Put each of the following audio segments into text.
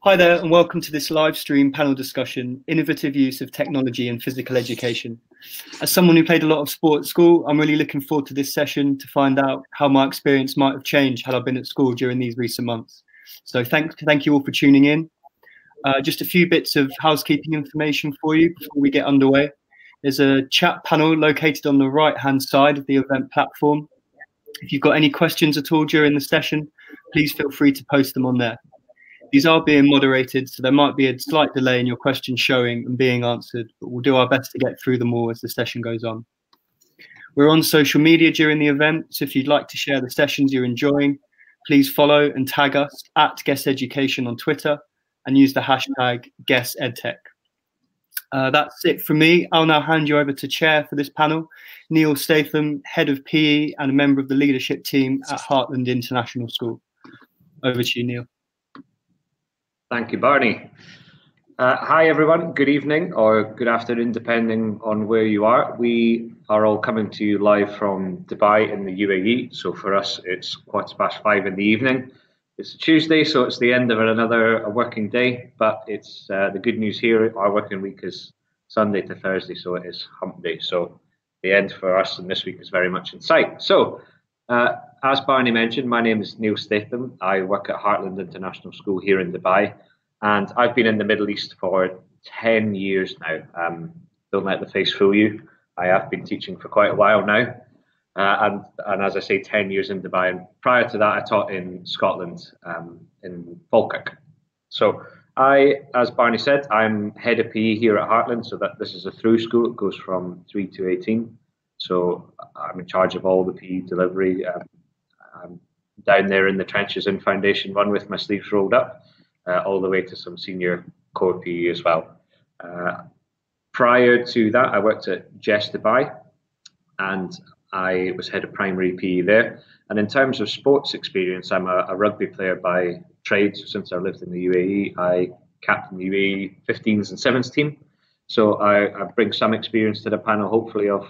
Hi there, and welcome to this live stream panel discussion, Innovative Use of Technology in Physical Education. As someone who played a lot of sport at school, I'm really looking forward to this session to find out how my experience might have changed had I been at school during these recent months. So thank you all for tuning in. Just a few bits of housekeeping information for you before we get underway. There's a chat panel located on the right-hand side of the event platform. If you've got any questions at all during the session, please feel free to post them on there. These are being moderated, so there might be a slight delay in your questions showing and being answered, but we'll do our best to get through them all as the session goes on. We're on social media during the event, so if you'd like to share the sessions you're enjoying, please follow and tag us at Guess Education on Twitter and use the hashtag GuessEdTech. That's it from me. I'll now hand you over to Chair for this panel, Niall Statham, Head of PE and a member of the leadership team at Hartland International School. Over to you, Niall. Thank you, Barney. Hi, everyone. Good evening or good afternoon, depending on where you are. We are all coming to you live from Dubai in the UAE. So for us, it's 5:15 in the evening. It's a Tuesday, so it's the end of another working day. But it's the good news here. Our working week is Sunday to Thursday, so it is hump day. So the end for us in this week is very much in sight. So as Barney mentioned, my name is Niall Statham. I work at Hartland International School here in Dubai, and I've been in the Middle East for 10 years now. Don't let the face fool you. I have been teaching for quite a while now, and as I say, 10 years in Dubai. And prior to that, I taught in Scotland, in Falkirk. So as Barney said, I'm head of PE here at Hartland, so that this is a through school. It goes from 3 to 18. So I'm in charge of all the PE delivery. I'm down there in the trenches in Foundation 1 with my sleeves rolled up, all the way to some senior core PE as well. Prior to that, I worked at Jess Dubai, and I was head of primary PE there. And in terms of sports experience, I'm a rugby player by trade. So since I lived in the UAE, I captained the UAE 15s and 7s team. So I bring some experience to the panel, hopefully, of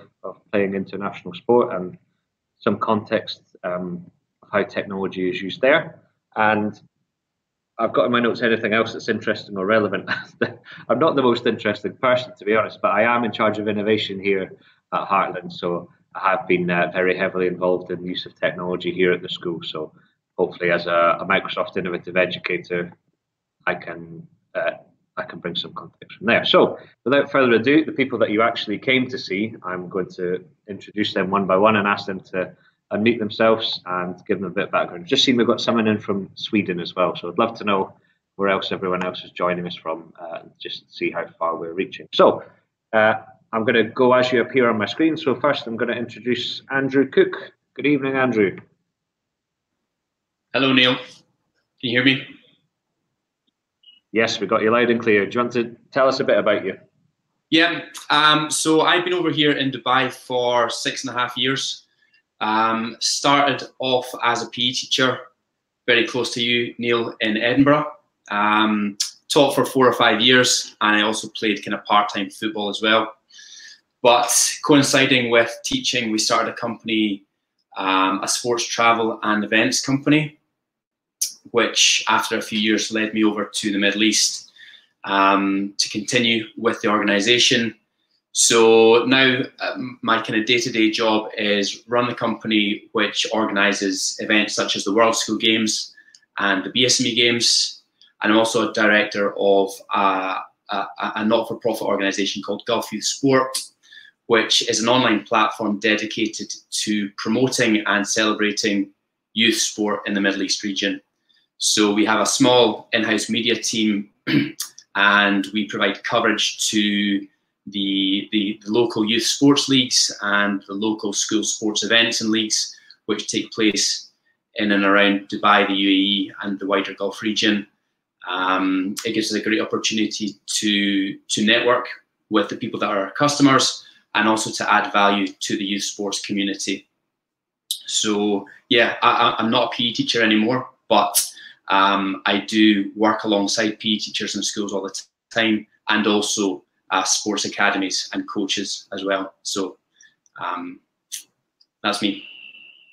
playing international sport and some context of how technology is used there. And I've got in my notes anything else that's interesting or relevant. I'm not the most interesting person, to be honest, but I am in charge of innovation here at Hartland. So I have been very heavily involved in the use of technology here at the school. So hopefully, as a Microsoft Innovative Educator, I can bring some context from there. So without further ado, the people that you actually came to see, I'm going to introduce them one by one and ask them to unmute themselves and give them a bit of background. Just seen we've got someone in from Sweden as well, so I'd love to know where else everyone else is joining us from, just to see how far we're reaching. So I'm going to go as you appear on my screen. So first I'm going to introduce Andrew Cook. Good evening, Andrew. Hello, Niall. Can you hear me? Yes, we got you loud and clear. Do you want to tell us a bit about you? Yeah, so I've been over here in Dubai for 6.5 years. Started off as a PE teacher, very close to you, Niall, in Edinburgh. Taught for 4 or 5 years, and I also played kind of part-time football as well. But coinciding with teaching, we started a company, a sports travel and events company, which after a few years led me over to the Middle East to continue with the organization. So now my kind of day-to-day job is run the company which organizes events such as the World School Games and the BSME Games. And I'm also a director of a not-for-profit organization called Gulf Youth Sport, which is an online platform dedicated to promoting and celebrating youth sport in the Middle East region. So we have a small in-house media team, and we provide coverage to the local youth sports leagues and the local school sports events and leagues, which take place in and around Dubai, the UAE, and the wider Gulf region. It gives us a great opportunity to network with the people that are our customers and also to add value to the youth sports community. So yeah, I'm not a PE teacher anymore, but I do work alongside PE teachers in schools all the time, and also sports academies and coaches as well. So that's me.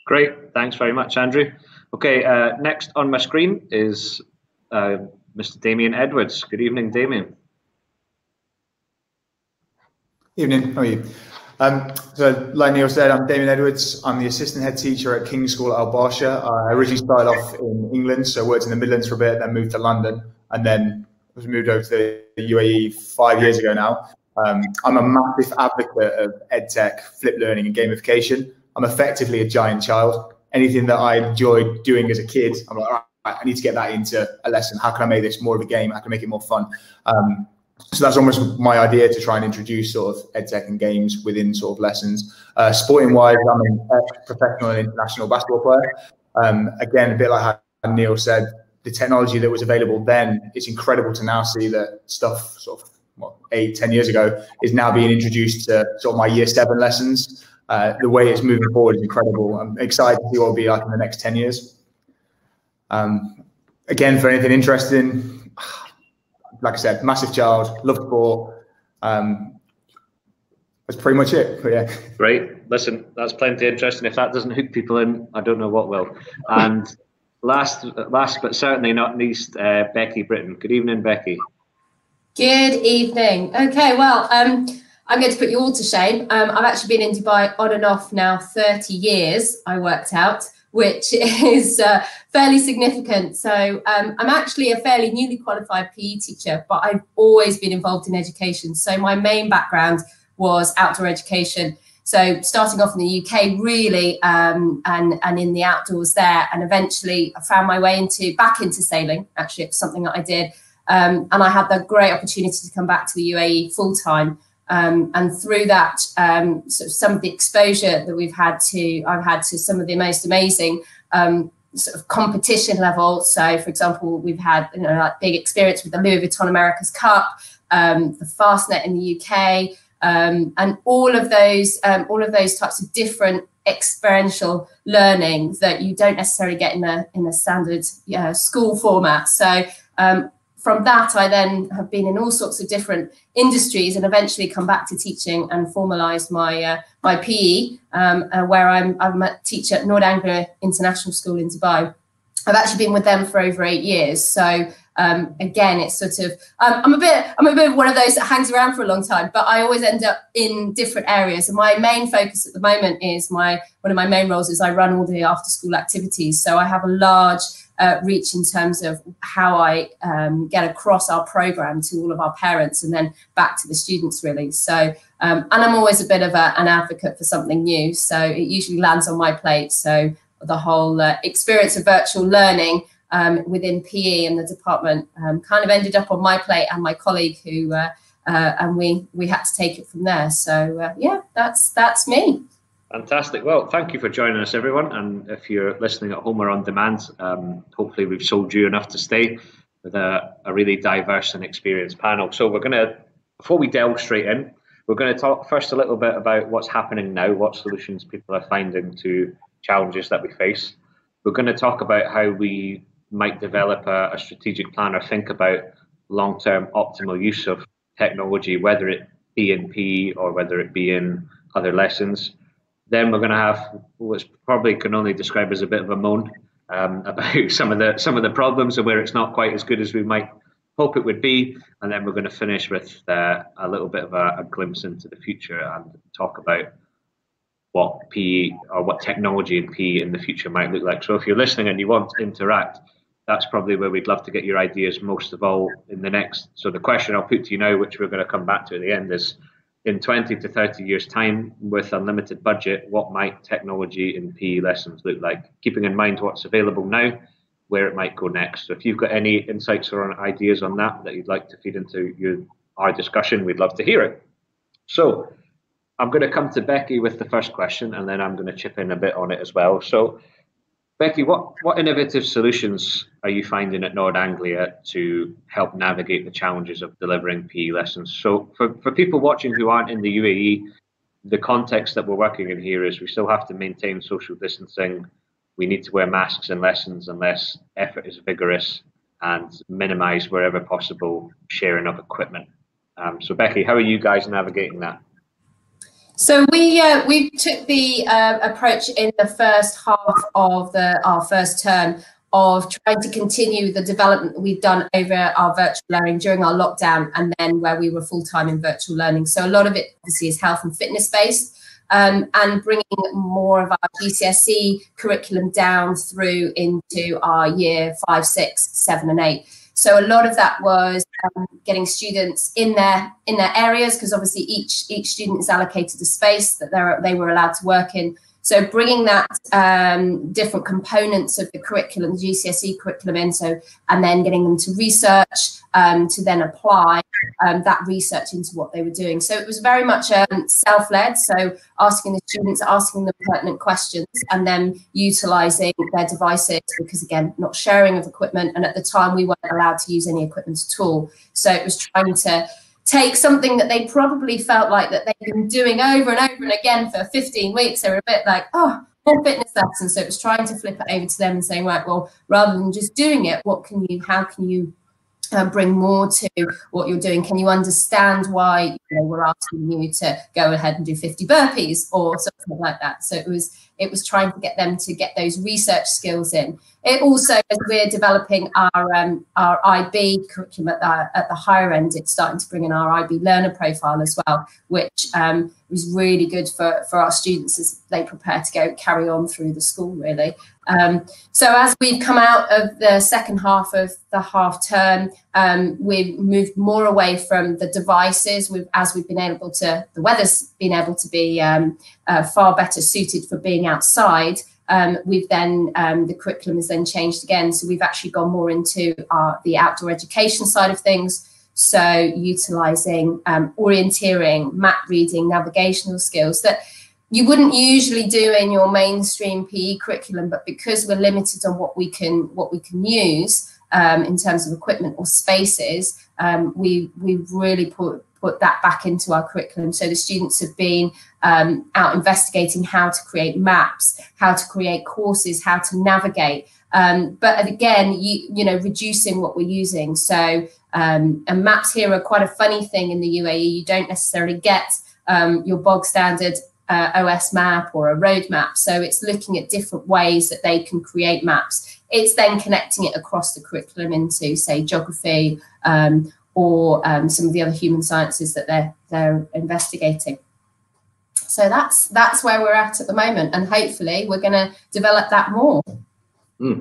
Great, thanks very much, Andrew. Okay, next on my screen is Mr. Damian Edwards. Good evening, Damian. Evening, how are you? So like Niall said, I'm Damian Edwards. I'm the assistant head teacher at King's School at Barsha. I originally started off in England, so worked in the Midlands for a bit, then moved to London, and then was moved over to the UAE 5 years ago now. I'm a massive advocate of EdTech, flipped learning and gamification. I'm effectively a giant child. Anything that I enjoyed doing as a kid, I'm like, all right, I need to get that into a lesson. How can I make this more of a game? How can I make it more fun? So that's almost my idea, to try and introduce sort of EdTech and games within sort of lessons. Sporting wise, I'm an ex-professional and international basketball player. Again, a bit like how Niall said, the technology that was available then, it's incredible to now see that stuff sort of 8-10 years ago is now being introduced to sort of my year 7 lessons. The way it's moving forward is incredible. I'm excited to see what it'll be like in the next 10 years. Again, for anything interesting, like I said, massive child, love sport. That's pretty much it. But yeah. Great. Listen, that's plenty interesting. If that doesn't hook people in, I don't know what will. And last but certainly not least, Bekky Britton. Good evening, Bekky. Good evening. Okay, well, I'm going to put you all to shame. I've actually been in Dubai on and off now 30 years, I worked out, which is fairly significant. So I'm actually a fairly newly qualified PE teacher, but I've always been involved in education. So my main background was outdoor education. So starting off in the UK, really, and in the outdoors there, and eventually I found my way back into sailing. Actually, it's something that I did. And I had the great opportunity to come back to the UAE full time. And through that, sort of some of the exposure that I've had to some of the most amazing sort of competition level. So, for example, we've had like big experience with the Louis Vuitton America's Cup, the Fastnet in the UK, and all of those types of different experiential learning that you don't necessarily get in a standard school format. So. From that, I then have been in all sorts of different industries and eventually come back to teaching and formalised my my PE, where I'm a teacher at Anglia International School in Dubai. I've actually been with them for over 8 years. So again, it's sort of I'm a bit one of those that hangs around for a long time, but I always end up in different areas. And my main focus at the moment is one of my main roles is I run all the after school activities. So I have a large reach in terms of how I get across our program to all of our parents and then back to the students, really. So and I'm always a bit of an advocate for something new, so it usually lands on my plate. So the whole experience of virtual learning within PE and the department kind of ended up on my plate and my colleague, who and we had to take it from there. So yeah, that's me. Fantastic. Well, thank you for joining us, everyone. And if you're listening at home or on demand, hopefully we've sold you enough to stay with a really diverse and experienced panel. So we're going to, before we delve straight in, we're going to talk first a little bit about what's happening now, what solutions people are finding to challenges that we face. We're going to talk about how we might develop a strategic plan or think about long-term optimal use of technology, whether it be in PE or whether it be in other lessons. Then we're going to have what's probably can only describe as a bit of a moan about some of the problems and where it's not quite as good as we might hope it would be. And then we're going to finish with a little bit of a glimpse into the future and talk about what PE or what technology in PE in the future might look like. So if you're listening and you want to interact, that's probably where we'd love to get your ideas most of all in the next. So the question I'll put to you now, which we're going to come back to at the end, is in 20 to 30 years' time, with unlimited budget, what might technology in PE lessons look like? Keeping in mind what's available now, where it might go next. So if you've got any insights or ideas on that you'd like to feed into our discussion, we'd love to hear it. So I'm going to come to Bekky with the first question, and then I'm going to chip in a bit on it as well. So Bekky, what innovative solutions are you finding at Anglia to help navigate the challenges of delivering PE lessons? So for people watching who aren't in the UAE, the context that we're working in here is we still have to maintain social distancing. We need to wear masks in lessons unless effort is vigorous, and minimize wherever possible sharing of equipment. So Bekky, how are you guys navigating that? So we took the approach in the first half of our first term of trying to continue the development that we've done over our virtual learning during our lockdown, and then where we were full-time in virtual learning. So a lot of it obviously is health and fitness based, and bringing more of our GCSE curriculum down through into our year 5, 6, 7 and 8. So a lot of that was getting students in their areas, because obviously each student is allocated a space that they were allowed to work in. So bringing that different components of the curriculum, the GCSE curriculum in, and then getting them to research, to then apply that research into what they were doing. So it was very much self-led, so asking the students, asking them pertinent questions, and then utilising their devices, because again, not sharing of equipment, and at the time we weren't allowed to use any equipment at all. So it was trying to take something that they probably felt like that they've been doing over and over and again for 15 weeks. They were a bit like, oh, more fitness lessons. So it was trying to flip it over to them and saying, right, well, rather than just doing it, how can you bring more to what you're doing? Can you understand why we're asking you to go ahead and do 50 burpees or something like that? So it was trying to get them to get those research skills in. It also, as we're developing our IB curriculum at the higher end, it's starting to bring in our IB learner profile as well, which was really good for our students as they prepare to carry on through the school, really. So as we've come out of the second half of the half term, we've moved more away from the devices. As we've been able to, the weather's been able to be far better suited for being outside. We've then, the curriculum has then changed again. So we've actually gone more into the outdoor education side of things. So utilising orienteering, map reading, navigational skills that you wouldn't usually do in your mainstream PE curriculum, but because we're limited on what we can use in terms of equipment or spaces, we've really put that back into our curriculum. So the students have been out investigating how to create maps, how to create courses, how to navigate. But again, reducing what we're using. So and maps here are quite a funny thing in the UAE. You don't necessarily get your bog standard OS map or a road map. So it's looking at different ways that they can create maps. It's then connecting it across the curriculum into, say, geography or some of the other human sciences that they're investigating. So that's where we're at the moment, and hopefully we're going to develop that more.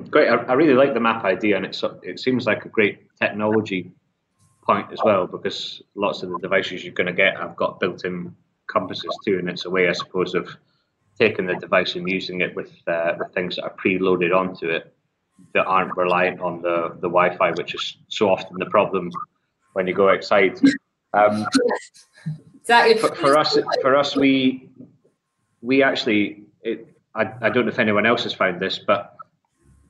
Great. I really like the map idea, and it seems like a great technology point as well, because lots of the devices you're going to get have got built-in compasses too, and it's a way, I suppose, of taking the device and using it with things that are preloaded onto it that aren't reliant on the Wi-Fi, which is so often the problem when you go outside. Exactly. For us, we actually, I don't know if anyone else has found this, but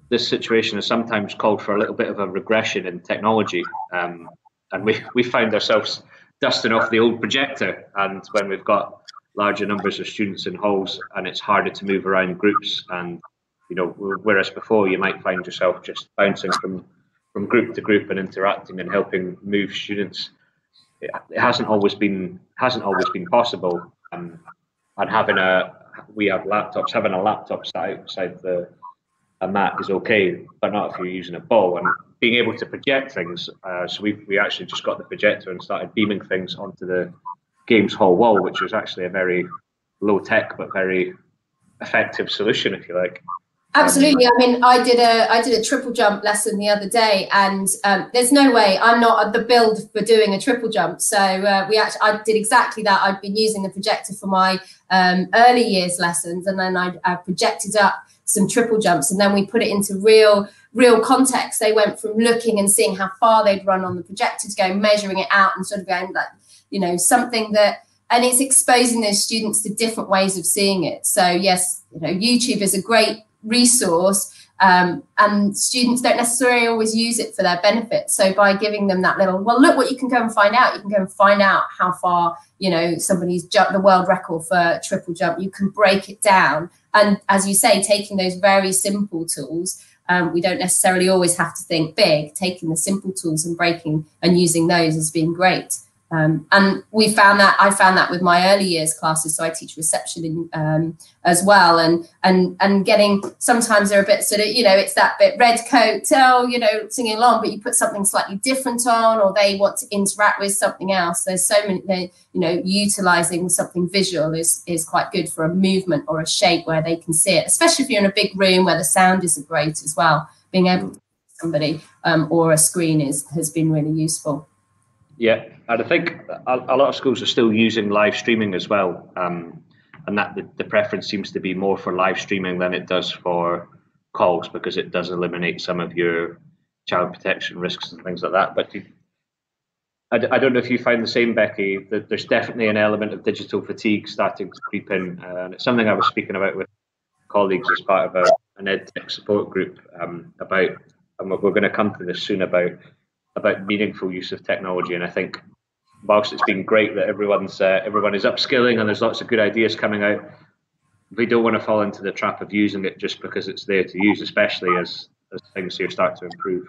this situation has sometimes called for a little bit of a regression in technology, and we found ourselves dusting off the old projector, and when we've got larger numbers of students in halls and it's harder to move around groups, and whereas before you might find yourself just bouncing from group to group and interacting and helping move students, it hasn't always been possible. And we have laptops. Having a laptop sat outside a mat is okay, but not if you're using a ball. And being able to project things, so we actually just got the projector and started beaming things onto the games hall wall, which was actually a very low tech but very effective solution, if you like. Absolutely. I mean, I did a triple jump lesson the other day, and there's no way I'm not at the build for doing a triple jump. So I did exactly that. I'd been using the projector for my early years lessons, and then I projected up some triple jumps, and then we put it into real context. They went from looking and seeing how far they'd run on the projector to go measuring it out and sort of going like, something that, and it's exposing those students to different ways of seeing it. So yes, YouTube is a great resource, and students don't necessarily always use it for their benefit. So by giving them that little, well, look what you can go and find out. You can go and find out how far, somebody's jumped the world record for triple jump. You can break it down. And as you say, taking those very simple tools, we don't necessarily always have to think big. Taking the simple tools and breaking and using those has been great. And we found that, I found that with my early years classes, so I teach reception as well, and getting, sometimes they're a bit sort of, you know, it's that bit red coat, you know, singing along, but you put something slightly different on, or they want to interact with something else. There's so many, you know, utilizing something visual is quite good for a movement or a shape where they can see it, especially if you're in a big room where the sound isn't great as well. Being able to see somebody or a screen has been really useful. Yeah, and I think a lot of schools are still using live streaming as well, and that the preference seems to be more for live streaming than it does for calls, because it does eliminate some of your child protection risks and things like that. But I don't know if you find the same, Bekky, that there's definitely an element of digital fatigue starting to creep in, and it's something I was speaking about with colleagues as part of an EdTech support group about, and we're going to come to this soon, about meaningful use of technology. And I think whilst it's been great that everyone is upskilling and there's lots of good ideas coming out, we don't want to fall into the trap of using it just because it's there to use, especially as things here start to improve.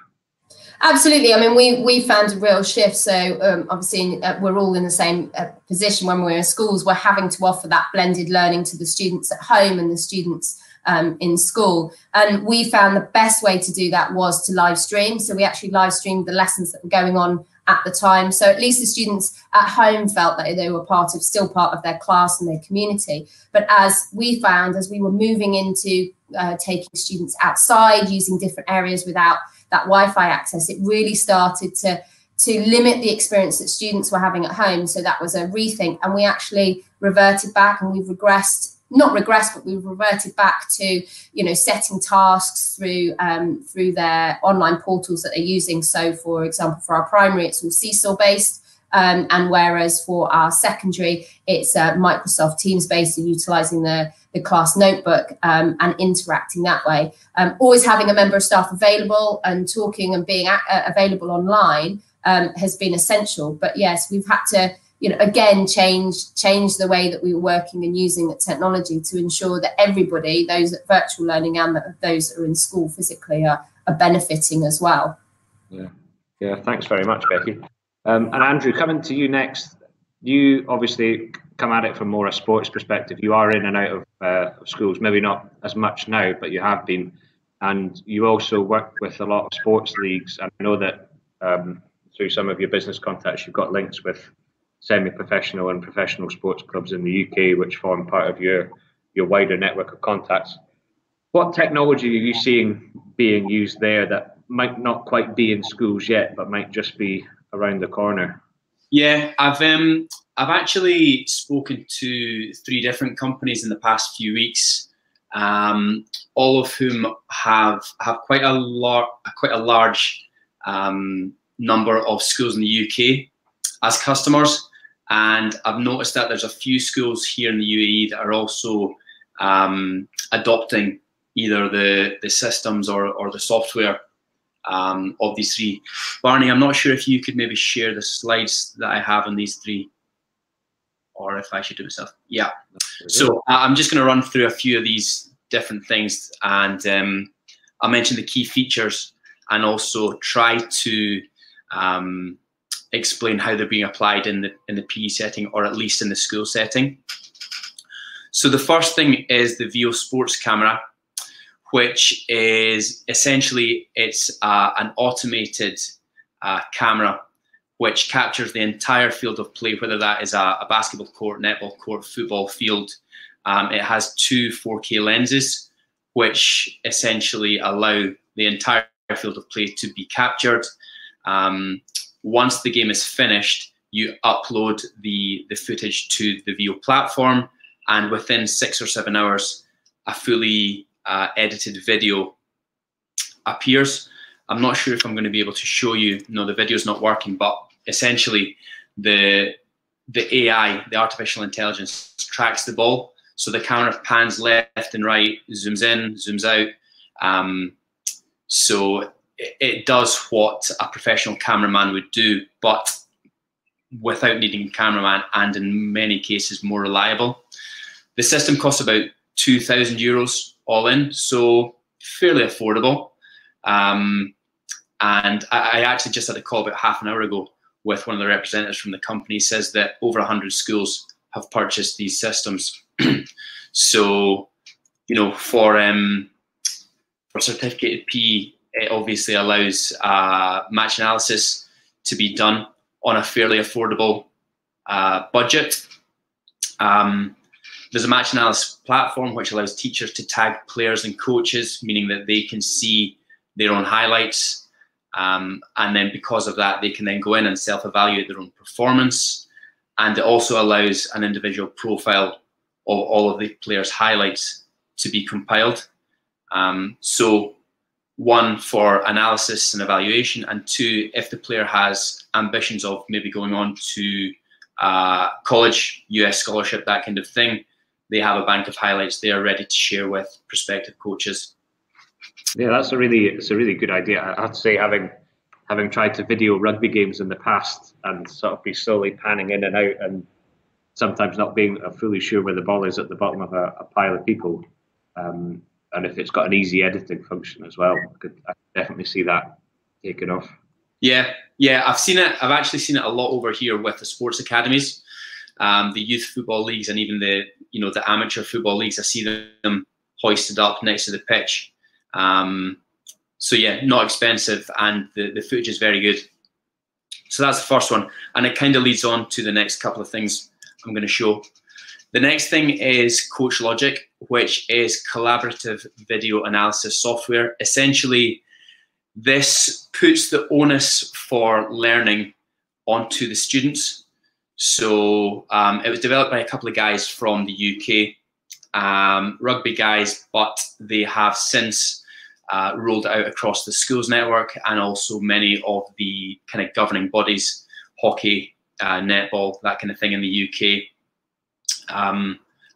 Absolutely. I mean, we found a real shift. So obviously we're all in the same position when we're in schools. We're having to offer that blended learning to the students at home and the students in school. And we found the best way to do that was to live stream. So we actually live streamed the lessons that were going on at the time. So at least the students at home felt that they were still part of their class and their community. But as we found, as we were moving into taking students outside, using different areas without that Wi-Fi access, it really started to limit the experience that students were having at home. So that was a rethink, and we actually reverted back, and we've regressed, not regressed, but we've reverted back to, you know, setting tasks through their online portals that they're using. So for example, for our primary, it's all Seesaw based, and whereas for our secondary, it's Microsoft Teams based, and utilizing the class notebook and interacting that way. Always having a member of staff available and talking and being available online has been essential. But yes, we've had to, you know, again, change the way that we were working and using the technology to ensure that everybody, those at virtual learning and those that are in school physically, are benefiting as well. Yeah, thanks very much, Bekky. And Andrew, coming to you next, you obviously come at it from more a sports perspective. You are in and out of schools, maybe not as much now, but you have been. And you also work with a lot of sports leagues. And I know that through some of your business contacts, you've got links with semi-professional and professional sports clubs in the UK, which form part of your wider network of contacts. What technology are you seeing being used there that might not quite be in schools yet, but might just be around the corner? Yeah, I've actually spoken to 3 different companies in the past few weeks, all of whom have quite a large number of schools in the UK as customers. And I've noticed that there's a few schools here in the UAE that are also adopting either the systems or the software of these 3. Barney, I'm not sure if you could maybe share the slides that I have on these 3, or if I should do it myself. Yeah. So I'm just going to run through a few of these different things, and I'll mention the key features and also try to explain how they're being applied in the PE setting, or at least in the school setting. So the first thing is the VO Sports camera, which is essentially, it's an automated camera which captures the entire field of play, whether that is a basketball court, netball court, football field. It has 2 4K lenses, which essentially allow the entire field of play to be captured. Once the game is finished, you upload the footage to the VO platform, and within 6 or 7 hours, a fully edited video appears. I'm not sure if I'm going to be able to show you. No, the video's not working, but essentially the AI, the artificial intelligence, tracks the ball. So the camera pans left and right, zooms in, zooms out. So it does what a professional cameraman would do, but without needing a cameraman, and in many cases more reliable. The system costs about €2,000 all in, so fairly affordable. And I actually just had a call about half an hour ago with one of the representatives from the company, says that over 100 schools have purchased these systems. So, you know, for certificated PE, it obviously allows match analysis to be done on a fairly affordable budget. There's a match analysis platform which allows teachers to tag players and coaches, meaning that they can see their own highlights. And then because of that, they can then go in and self-evaluate their own performance. And it also allows an individual profile of all of the players' highlights to be compiled. So one, for analysis and evaluation, and two, if the player has ambitions of maybe going on to college, US scholarship, that kind of thing, they have a bank of highlights they are ready to share with prospective coaches. Yeah, it's a really good idea. I have to say, having tried to video rugby games in the past and sort of be slowly panning in and out and sometimes not being fully sure where the ball is at the bottom of a pile of people, and if it's got an easy editing function as well, I could definitely see that taking off. Yeah, I've seen it. I've actually seen it a lot over here with the sports academies, the youth football leagues, and even the amateur football leagues. I see them hoisted up next to the pitch. So yeah, not expensive, and the footage is very good. So that's the first one, and it kind of leads on to the next couple of things I'm going to show. The next thing is Coach Logic, which is collaborative video analysis software. Essentially, this puts the onus for learning onto the students. So it was developed by a couple of guys from the UK, rugby guys, but they have since rolled it out across the schools network and also many of the kind of governing bodies, hockey, netball, that kind of thing in the UK.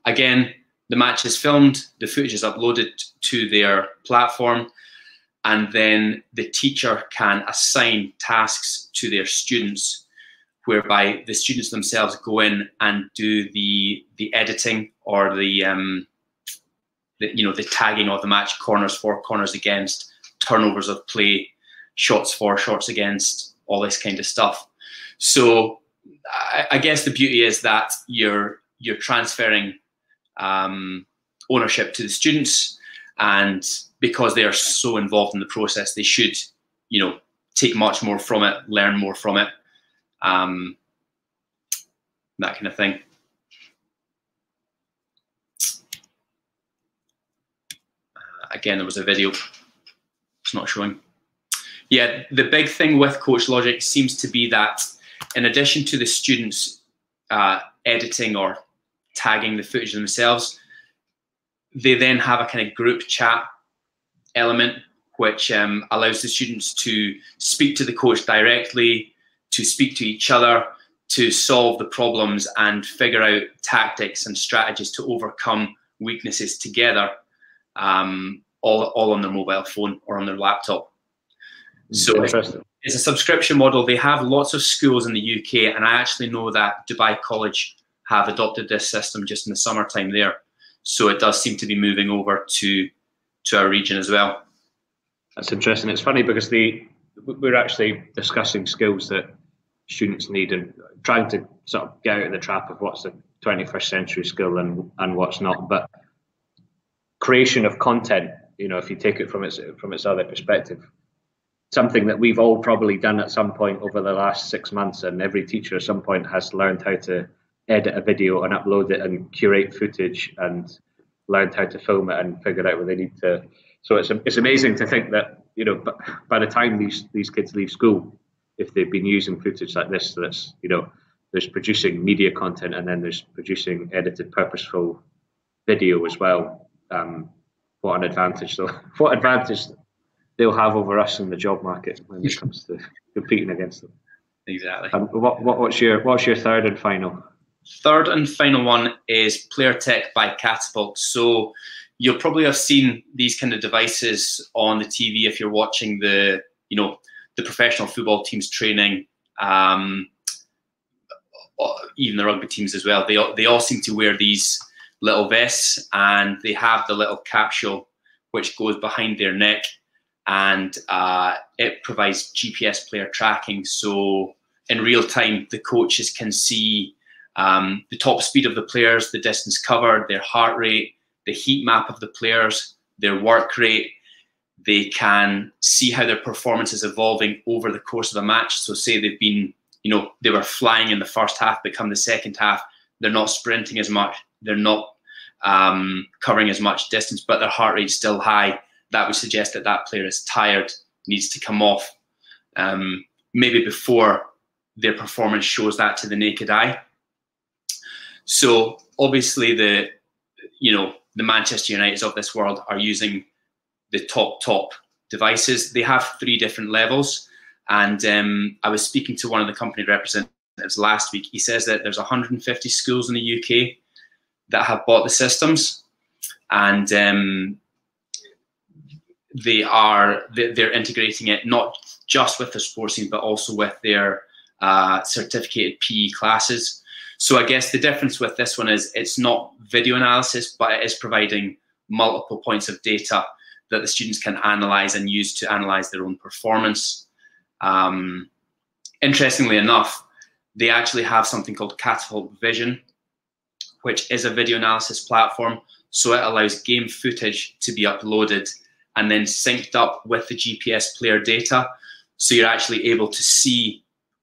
Again, the match is filmed, the footage is uploaded to their platform, and then the teacher can assign tasks to their students, whereby the students themselves go in and do the editing or the tagging of the match, corners for, corners against, turnovers of play, shots for, shots against, all this kind of stuff. So I guess the beauty is that you're transferring ownership to the students, and because they are so involved in the process, they should, take much more from it, learn more from it, that kind of thing. Again, there was a video, it's not showing. Yeah, the big thing with Coach Logic seems to be that in addition to the students editing or tagging the footage themselves, they then have a kind of group chat element, which allows the students to speak to the coach directly, to speak to each other, to solve the problems and figure out tactics and strategies to overcome weaknesses together, all on their mobile phone or on their laptop. So it's a subscription model. They have lots of schools in the UK, and I actually know that Dubai College have adopted this system just in the summertime there. So it does seem to be moving over to our region as well. That's interesting. It's funny because we're actually discussing skills that students need and trying to sort of get out of the trap of what's a 21st century skill and what's not. But creation of content, if you take it from its other perspective, something that we've all probably done at some point over the last 6 months, and every teacher at some point has learned how to edit a video and upload it and curate footage and learned how to film it and figured out what they need to. So it's amazing to think that, by the time these kids leave school, if they've been using footage like this, that's, there's producing media content and then there's producing edited purposeful video as well. What an advantage. So what advantage they'll have over us in the job market when it comes to competing against them. Exactly. What's your third and final? Third and final one is Player Tech by Catapult. So you'll probably have seen these kind of devices on the TV if you're watching the professional football teams training, even the rugby teams as well. They all seem to wear these little vests, and they have the little capsule which goes behind their neck, and it provides GPS player tracking. So in real time, the coaches can see the top speed of the players, the distance covered, their heart rate, the heat map of the players, their work rate. They can see how their performance is evolving over the course of a match. So say they've been, they were flying in the first half, but come the second half, they're not sprinting as much, they're not covering as much distance, but their heart rate's still high. That would suggest that that player is tired, needs to come off, maybe before their performance shows that to the naked eye. So obviously the Manchester Uniteds of this world are using the top devices. They have 3 different levels. And I was speaking to one of the company representatives last week. He says that there's 150 schools in the UK that have bought the systems, and they're integrating it not just with their sports team, but also with their certificated PE classes. So I guess the difference with this one is it's not video analysis, but it is providing multiple points of data that the students can analyze and use to analyze their own performance. Interestingly enough, they actually have something called Catapult Vision, which is a video analysis platform. So it allows game footage to be uploaded and then synced up with the GPS player data. So you're actually able to see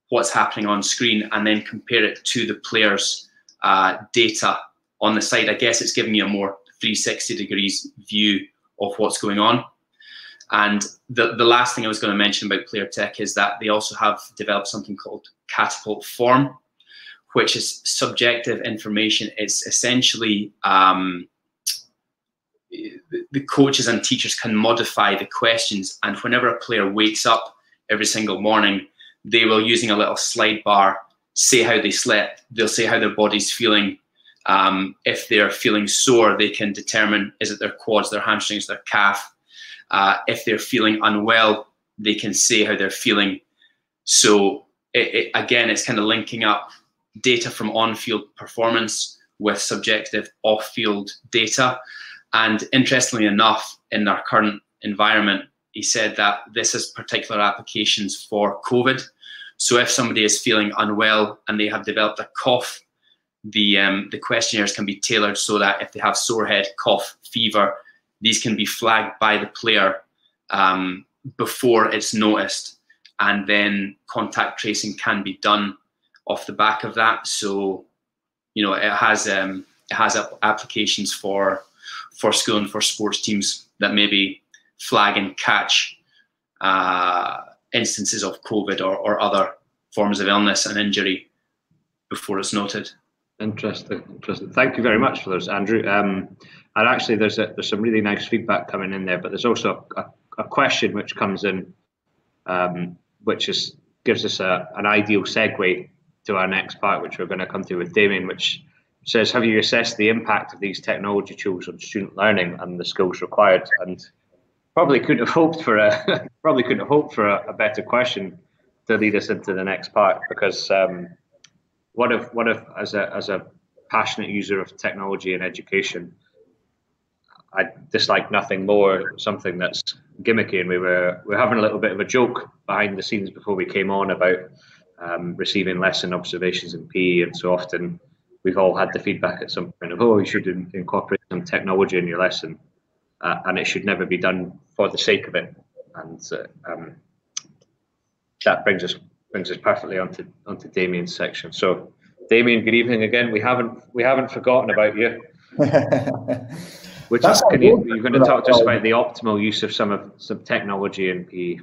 what's happening on screen and then compare it to the player's data on the side. I guess it's giving you a more 360 degrees view of what's going on. And the last thing I was going to mention about player tech is that they also have developed something called Catapult Form, which is subjective information. It's essentially the coaches and teachers can modify the questions, and whenever a player wakes up every single morning, they will, using a little slide bar, say how they slept. They'll say how their body's feeling. If they're feeling sore, they can determine, is it their quads, their hamstrings, their calf? If they're feeling unwell, they can say how they're feeling. So again, it's kind of linking up data from on-field performance with subjective off-field data. And interestingly enough, in our current environment, he said that this has particular applications for COVID. So if somebody is feeling unwell and they have developed a cough, the questionnaires can be tailored so that if they have sore head, cough, fever, these can be flagged by the player before it's noticed, and then contact tracing can be done off the back of that. So, it has applications for school and for sports teams that maybe flag and catch instances of COVID or other forms of illness and injury before it's noted. Interesting. Thank you very much for those, Andrew. And actually, there's some really nice feedback coming in there, but there's also a question which comes in, which gives us an ideal segue to our next part, which we're going to come to with Damian, which says, have you assessed the impact of these technology tools on student learning and the skills required? And probably couldn't have hoped for a better question to lead us into the next part, because what if as a passionate user of technology and education, I dislike nothing more something that's gimmicky. And we're having a little bit of a joke behind the scenes before we came on about receiving lesson observations in PE, and so often we've all had the feedback at some point of, oh, you should incorporate some technology in your lesson, and it should never be done for the sake of it. And that brings us perfectly onto Damian's section. So, Damian, good evening again. We haven't forgotten about you. You're going to talk to us about the optimal use of some technology in PE.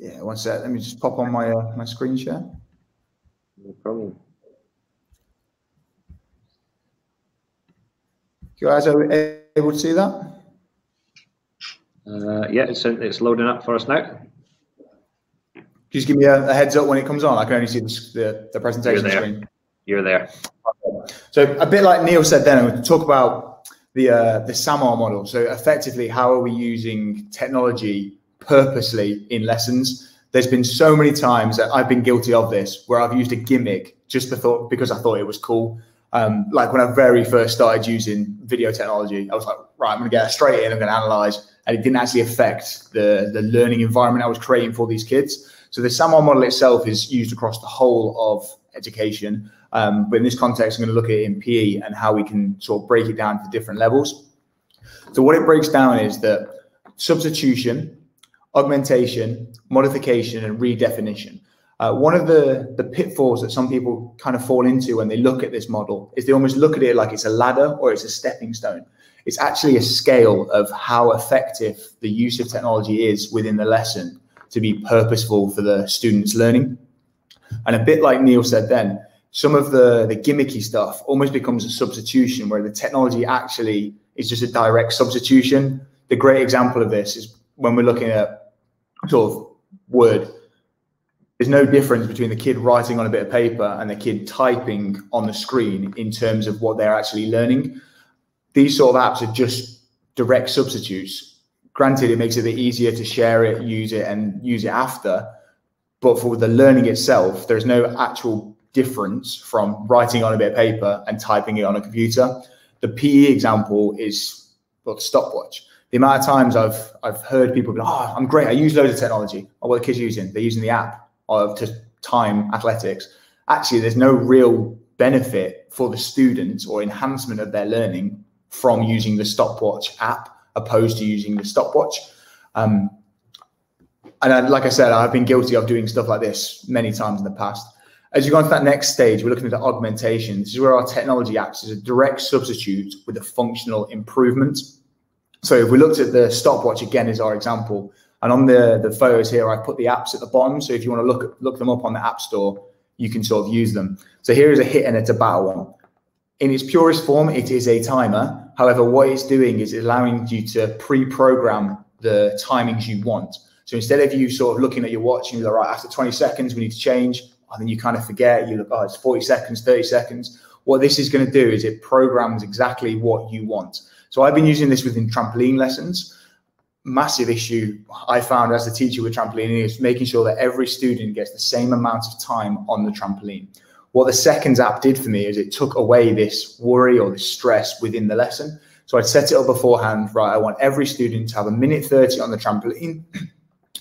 Yeah, one sec. Let me just pop on my screen share. No problem. You guys are able to see that? Yeah, it's loading up for us now. Just give me a heads up when it comes on. I can only see the presentation screen. You're there. So a bit like Neil said then, we'll talk about the SAMR model. So effectively, how are we using technology purposely in lessons? There's been so many times that I've been guilty of this, where I've used a gimmick just because I thought it was cool. Like when I very first started using video technology, I was like, right, I'm going to get straight in, I'm going to analyze, and it didn't actually affect the learning environment I was creating for these kids. So the SAMR model itself is used across the whole of education. But in this context, I'm going to look at it in PE and how we can sort of break it down to different levels. So what it breaks down is that substitution, augmentation, modification, and redefinition. One of the pitfalls that some people kind of fall into when they look at this model is they almost look at it like it's a ladder or it's a stepping stone. It's actually a scale of how effective the use of technology is within the lesson to be purposeful for the student's learning. And a bit like Niall said then, some of the gimmicky stuff almost becomes a substitution where the technology actually is just a direct substitution. The great example of this is when we're looking at sort of Word. There's no difference between the kid writing on a bit of paper and the kid typing on the screen in terms of what they're actually learning. These sort of apps are just direct substitutes. Granted, it makes it a bit easier to share it, use it, and use it after. But for the learning itself, there's no actual difference from writing on a bit of paper and typing it on a computer. The PE example is, well, the stopwatch. The amount of times I've heard people go, "Oh, I'm great. I use loads of technology." Oh, what are the kids using? They're using the app to time athletics. Actually, there's no real benefit for the students or enhancement of their learning from using the stopwatch app opposed to using the stopwatch. And like I said, I've been guilty of doing stuff like this many times in the past. As you go on to that next stage, we're looking at the augmentation. This is where our technology acts as a direct substitute with a functional improvement. So if we looked at the stopwatch again as our example, and on the photos here, I've put the apps at the bottom. So if you want to look them up on the App Store, you can sort of use them. So here is a hit and it's a battle one. In its purest form, it is a timer. However, what it's doing is allowing you to pre-program the timings you want. So instead of you sort of looking at your watch and you're like, right, after 20 seconds, we need to change. And then you kind of forget, you look, oh, it's 40 seconds, 30 seconds. What this is going to do is it programs exactly what you want. So I've been using this within trampoline lessons. Massive issue I found as a teacher with trampoline is making sure that every student gets the same amount of time on the trampoline. What the Seconds app did for me is it took away this worry or this stress within the lesson. So I'd set it up beforehand, right, I want every student to have 1:30 on the trampoline.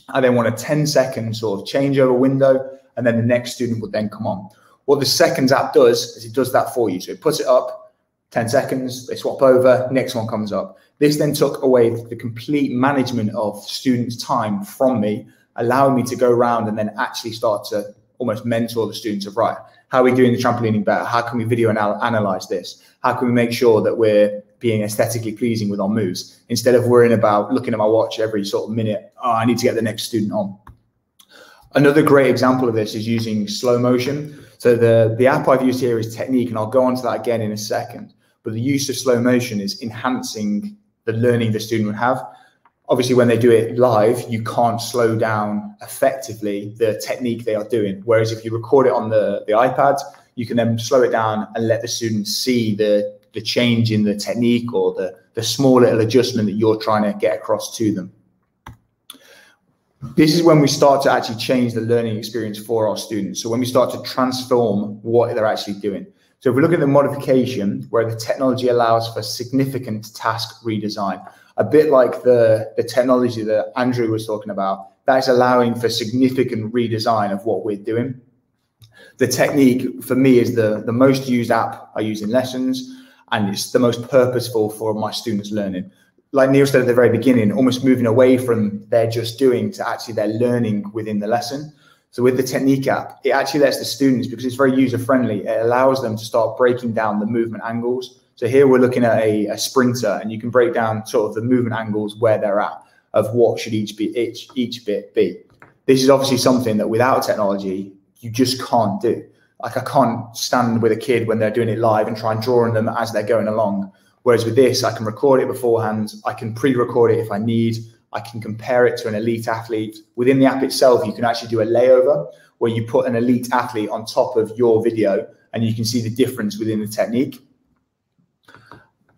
I then want a 10-second sort of changeover window, and then the next student would then come on. What the Seconds app does is it does that for you. So it puts it up, 10 seconds, they swap over, next one comes up. This then took away the complete management of students' time from me, allowing me to go around and then actually start to almost mentor the students of, right, how are we doing the trampolining better? How can we video analyze this? How can we make sure that we're being aesthetically pleasing with our moves instead of worrying about looking at my watch every sort of minute? Oh, I need to get the next student on. Another great example of this is using slow motion. So the app I've used here is Technique, and I'll go on to that again in a second. But the use of slow motion is enhancing the learning the student would have. Obviously, when they do it live, you can't slow down effectively the technique they are doing. Whereas if you record it on the iPad, you can then slow it down and let the students see the change in the technique or the small little adjustment that you're trying to get across to them. This is when we start to actually change the learning experience for our students. So when we start to transform what they're actually doing. So if we look at the modification, where the technology allows for significant task redesign, a bit like the technology that Andrew was talking about, that is allowing for significant redesign of what we're doing. The Technique, for me, is the most used app I use in lessons, and it's the most purposeful for my students' learning. Like Niall said at the very beginning, almost moving away from their just doing to actually their learning within the lesson. So with the Technique app, it actually lets the students, because it's very user-friendly, it allows them to start breaking down the movement angles. So here we're looking at a sprinter, and you can break down sort of the movement angles where they're at, of what should each bit be. This is obviously something that without technology, you just can't do. Like I can't stand with a kid when they're doing it live and try and draw on them as they're going along. Whereas with this, I can record it beforehand. I can pre-record it if I need. I can compare it to an elite athlete. Within the app itself, you can actually do a layover where you put an elite athlete on top of your video and you can see the difference within the technique.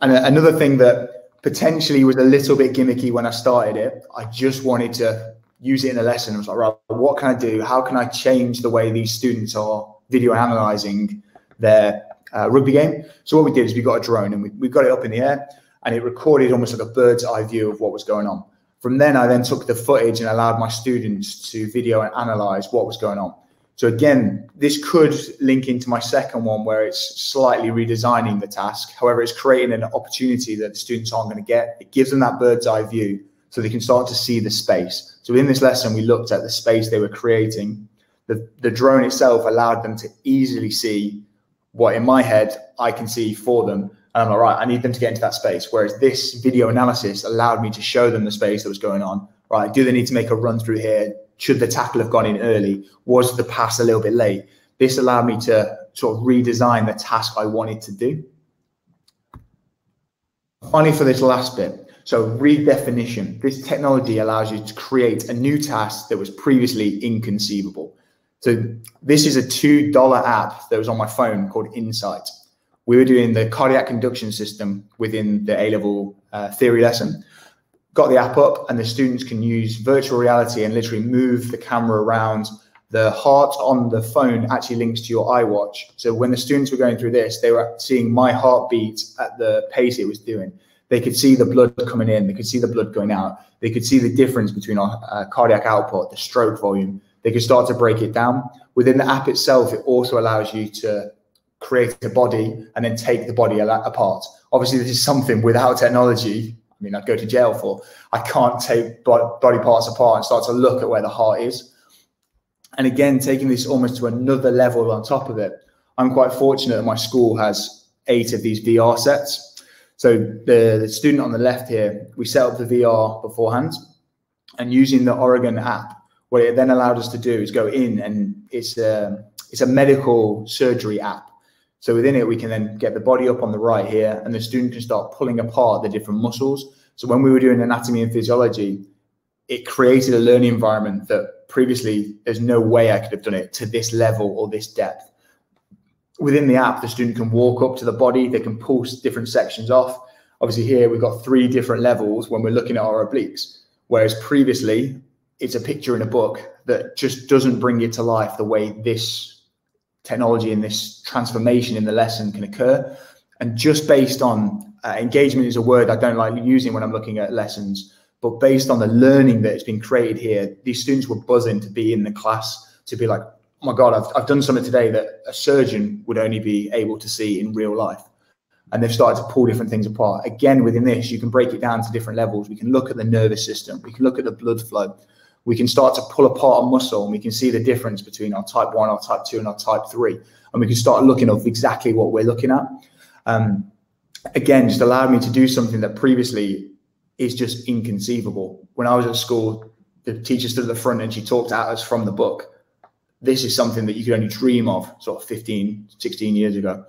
And another thing that potentially was a little bit gimmicky when I started it, I just wanted to use it in a lesson. I was like, right, what can I do? How can I change the way these students are video analyzing their rugby game? So what we did is we got a drone and we got it up in the air, and it recorded almost like a bird's eye view of what was going on. From then, I then took the footage and allowed my students to video and analyze what was going on. So again, this could link into my second one where it's slightly redesigning the task. However, it's creating an opportunity that the students aren't going to get. It gives them that bird's eye view so they can start to see the space. So in this lesson, we looked at the space they were creating. The drone itself allowed them to easily see what in my head I can see for them. And I'm like, right, I need them to get into that space. Whereas this video analysis allowed me to show them the space that was going on. Right, do they need to make a run through here? Should the tackle have gone in early? Was the pass a little bit late? This allowed me to sort of redesign the task I wanted to do. Finally, for this last bit, so redefinition. This technology allows you to create a new task that was previously inconceivable. So this is a $2 app that was on my phone called Insight. We were doing the cardiac conduction system within the A-level theory lesson. Got the app up and the students can use virtual reality and literally move the camera around. The heart on the phone actually links to your iWatch. So when the students were going through this, they were seeing my heartbeat at the pace it was doing. They could see the blood coming in. They could see the blood going out. They could see the difference between our cardiac output, the stroke volume. They could start to break it down. Within the app itself, it also allows you to create a body and then take the body apart. Obviously, this is something without technology, I mean, I'd go to jail for. I can't take body parts apart and start to look at where the heart is. And again, taking this almost to another level on top of it, I'm quite fortunate that my school has 8 of these VR sets. So the student on the left here, we set up the VR beforehand, and using the Oregon app, what it then allowed us to do is go in, and it's a medical surgery app. So within it, we can then get the body up on the right here, and the student can start pulling apart the different muscles. So when we were doing anatomy and physiology, it created a learning environment that previously there's no way I could have done it to this level or this depth. Within the app, the student can walk up to the body, they can pull different sections off. Obviously here, we've got 3 different levels when we're looking at our obliques, whereas previously it's a picture in a book that just doesn't bring it to life the way this technology and this transformation in the lesson can occur. And just based on engagement is a word I don't like using when I'm looking at lessons, but based on the learning that has been created here, these students were buzzing to be in the class, to be like, oh my God, I've done something today that a surgeon would only be able to see in real life. And they've started to pull different things apart. Again, within this, you can break it down to different levels. We can look at the nervous system. We can look at the blood flow. We can start to pull apart a muscle, and we can see the difference between our type 1, our type 2, and our type 3. And we can start looking at exactly what we're looking at. Again, just allowed me to do something that previously is just inconceivable. When I was at school, the teacher stood at the front and she talked at us from the book. This is something that you could only dream of sort of 15, 16 years ago.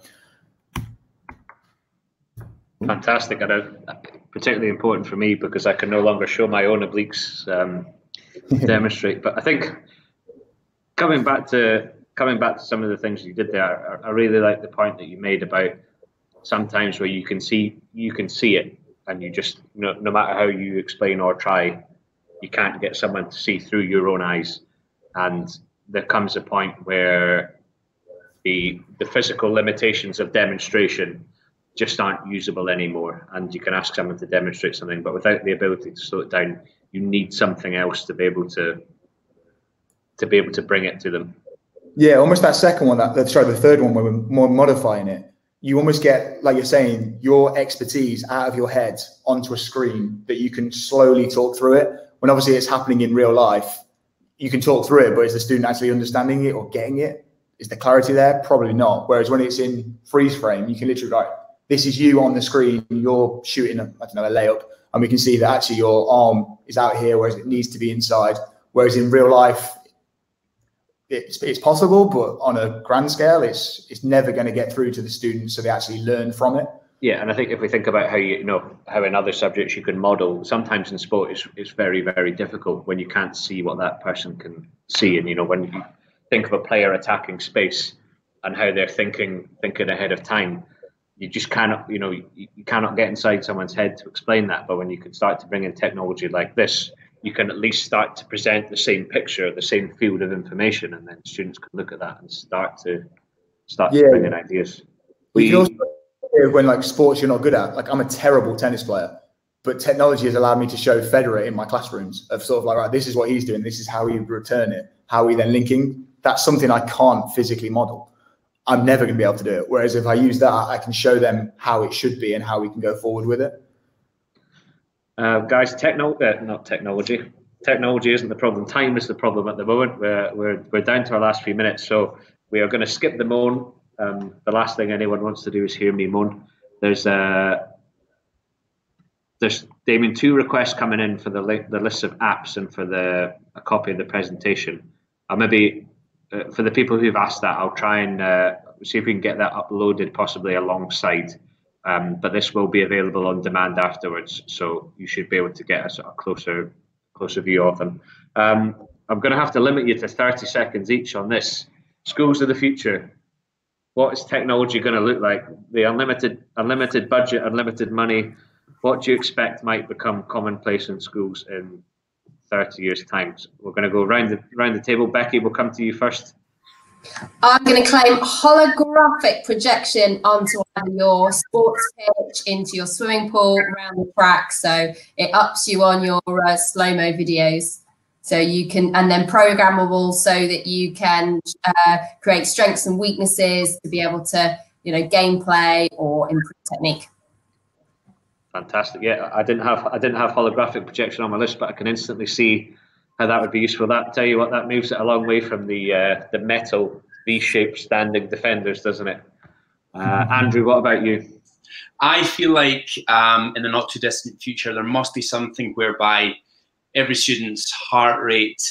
Fantastic. And particularly important for me because I can no longer show my own obliques, demonstrate. But I think coming back to some of the things you did there, I really like the point that you made about sometimes where you can see it, and you just no matter how you explain or try, you can't get someone to see through your own eyes. And there comes a point where the physical limitations of demonstration just aren't usable anymore, and you can ask someone to demonstrate something, but without the ability to slow it down, you need something else to be able to bring it to them. Yeah, almost that second one, the third one, where we're more modifying it. You almost get, like you're saying, your expertise out of your head onto a screen that you can slowly talk through it. When obviously it's happening in real life, you can talk through it, but is the student actually understanding it or getting it? Is the clarity there? Probably not. Whereas when it's in freeze frame, you can literally write, this is you on the screen, you're shooting a layup, and we can see that actually your arm is out here, whereas it needs to be inside. Whereas in real life, it's possible, but on a grand scale, it's never going to get through to the students, so they actually learn from it. Yeah, and I think if we think about how how in other subjects you can model, sometimes in sport it's very, very difficult when you can't see what that person can see. And when you think of a player attacking space and how they're thinking ahead of time, you just cannot, you cannot get inside someone's head to explain that. But when you can start to bring in technology like this, you can at least start to present the same picture, the same field of information, and then students can look at that and start to bring in ideas. You can also, when like sports you're not good at, like I'm a terrible tennis player. but technology has allowed me to show Federer in my classrooms of sort of like, right, this is what he's doing, this is how he would return it, how we then linking. That's something I can't physically model. I'm never going to be able to do it. Whereas if I use that, I can show them how it should be and how we can go forward with it. Guys, not technology. Technology isn't the problem. Time is the problem at the moment. We're down to our last few minutes, so we are going to skip the moan. The last thing anyone wants to do is hear me moan. There's Damian, 2 requests coming in for the list of apps and for a copy of the presentation. Maybe for the people who've asked that, I'll try and see if we can get that uploaded possibly alongside. But this will be available on demand afterwards, so you should be able to get a sort of closer view of them. I'm going to have to limit you to 30 seconds each on this. Schools of the future. What is technology going to look like? The unlimited budget, unlimited money. What do you expect might become commonplace in schools in 30 years' time? So we're going to go round the table. Bekky, we'll come to you first. I'm going to claim holographic projection onto either your sports pitch, into your swimming pool, around the track, so it ups you on your slow-mo videos. So you can, and then programmable so that you can create strengths and weaknesses to be able to, gameplay or improve technique. Fantastic. Yeah, I didn't have holographic projection on my list, but I can instantly see how that would be useful. That, tell you what, that moves it a long way from the metal V-shaped standing defenders, doesn't it? Andrew, what about you? I feel like in the not too distant future, there must be something whereby every student's heart rate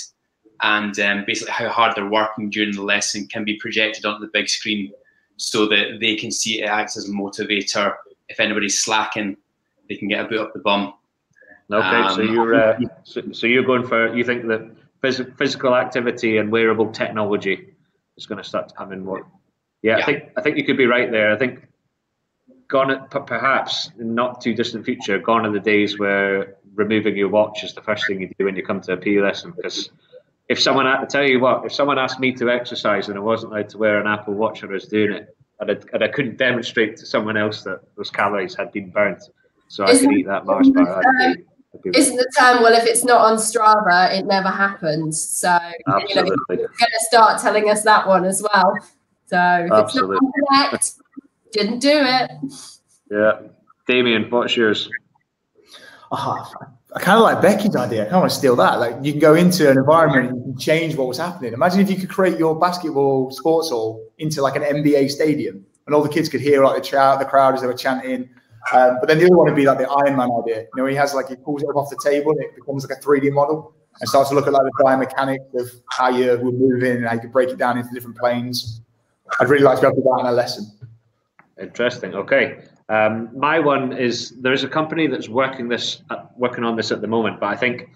and basically how hard they're working during the lesson can be projected onto the big screen so that they can see it acts as a motivator. If anybody's slacking, they can get a boot up the bum. Okay, so you're going for, you think that physical activity and wearable technology is going to start to come in more. Yeah. I think you could be right there. I think perhaps not too distant future, gone are the days where removing your watch is the first thing you do when you come to a PE lesson. Because if someone asked me to exercise and I wasn't allowed to wear an Apple Watch when I was doing it, and I couldn't demonstrate to someone else that those calories had been burnt, so I could eat that Mars bar. Isn't the term, well, if it's not on Strava, it never happens? So you're going to start telling us that one as well. So if it's not on Connect, didn't do it. Yeah. Damian, what's yours? I kind of like Becky's idea. I kind of want to steal that. Like, you can go into an environment and you can change what was happening. Imagine if you could create your basketball sports hall into like an NBA stadium, and all the kids could hear like the crowd as they were chanting. But then the other one would be like the Iron Man idea. He has he pulls it up off the table and it becomes like a 3D model and starts to look at like the biomechanics of how you were moving and how you could break it down into different planes. I'd really like to go through that in a lesson. Interesting. Okay. My one is, there's a company that's working on this at the moment, but I think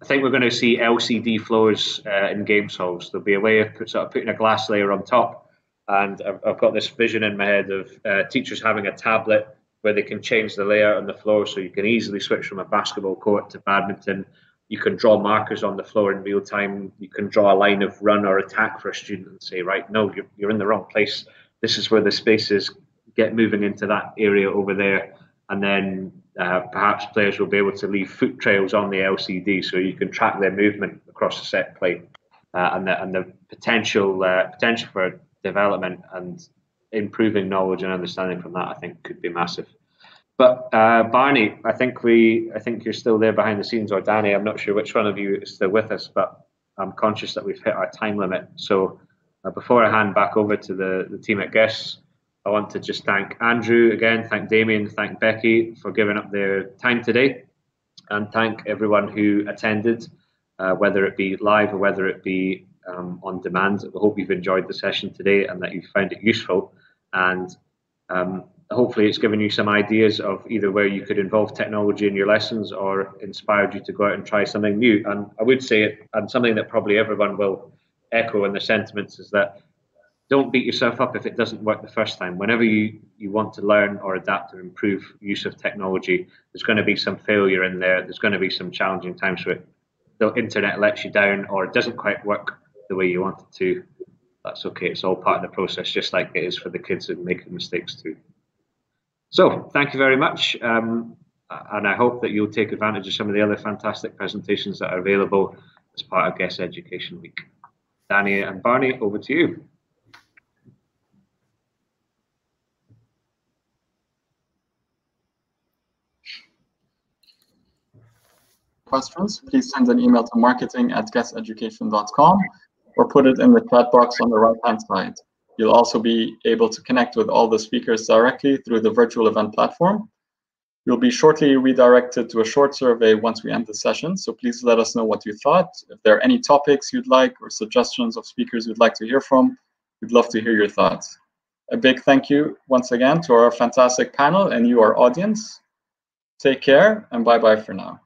we're going to see LCD floors in games halls. There'll be a way of putting a glass layer on top, and I've got this vision in my head of teachers having a tablet where they can change the layout on the floor, so you can easily switch from a basketball court to badminton. You can draw markers on the floor in real time. You can draw a line of run or attack for a student and say, right, no, you're in the wrong place. This is where the space is. Get moving into that area over there. And then perhaps players will be able to leave foot trails on the LCD so you can track their movement across the set play. And the potential for development and improving knowledge and understanding from that, I think, could be massive. But Barney, I think you're still there behind the scenes, or Danny, I'm not sure which one of you is still with us, but I'm conscious that we've hit our time limit. So before I hand back over to the team at guests, I want to just thank Andrew again, thank Damian, thank Bekky for giving up their time today, and thank everyone who attended, whether it be live or whether it be on demand. I hope you've enjoyed the session today and that you found it useful, and hopefully it's given you some ideas of either where you could involve technology in your lessons or inspired you to go out and try something new. And I would say it, and something that probably everyone will echo in their sentiments, is that don't beat yourself up if it doesn't work the first time. Whenever you want to learn or adapt or improve use of technology, there's going to be some failure in there. There's going to be some challenging times where the internet lets you down or it doesn't quite work the way you want it to. That's okay. It's all part of the process, just like it is for the kids who make mistakes too. So thank you very much. And I hope that you'll take advantage of some of the other fantastic presentations that are available as part of Guest Education Week. Danny and Barney, over to you. Questions, please send an email to marketing@guesteducation.com or put it in the chat box on the right-hand side. You'll also be able to connect with all the speakers directly through the virtual event platform. You'll be shortly redirected to a short survey once we end the session, so please let us know what you thought. If there are any topics you'd like or suggestions of speakers you'd like to hear from, we'd love to hear your thoughts. A big thank you once again to our fantastic panel and you, our audience. Take care and bye-bye for now.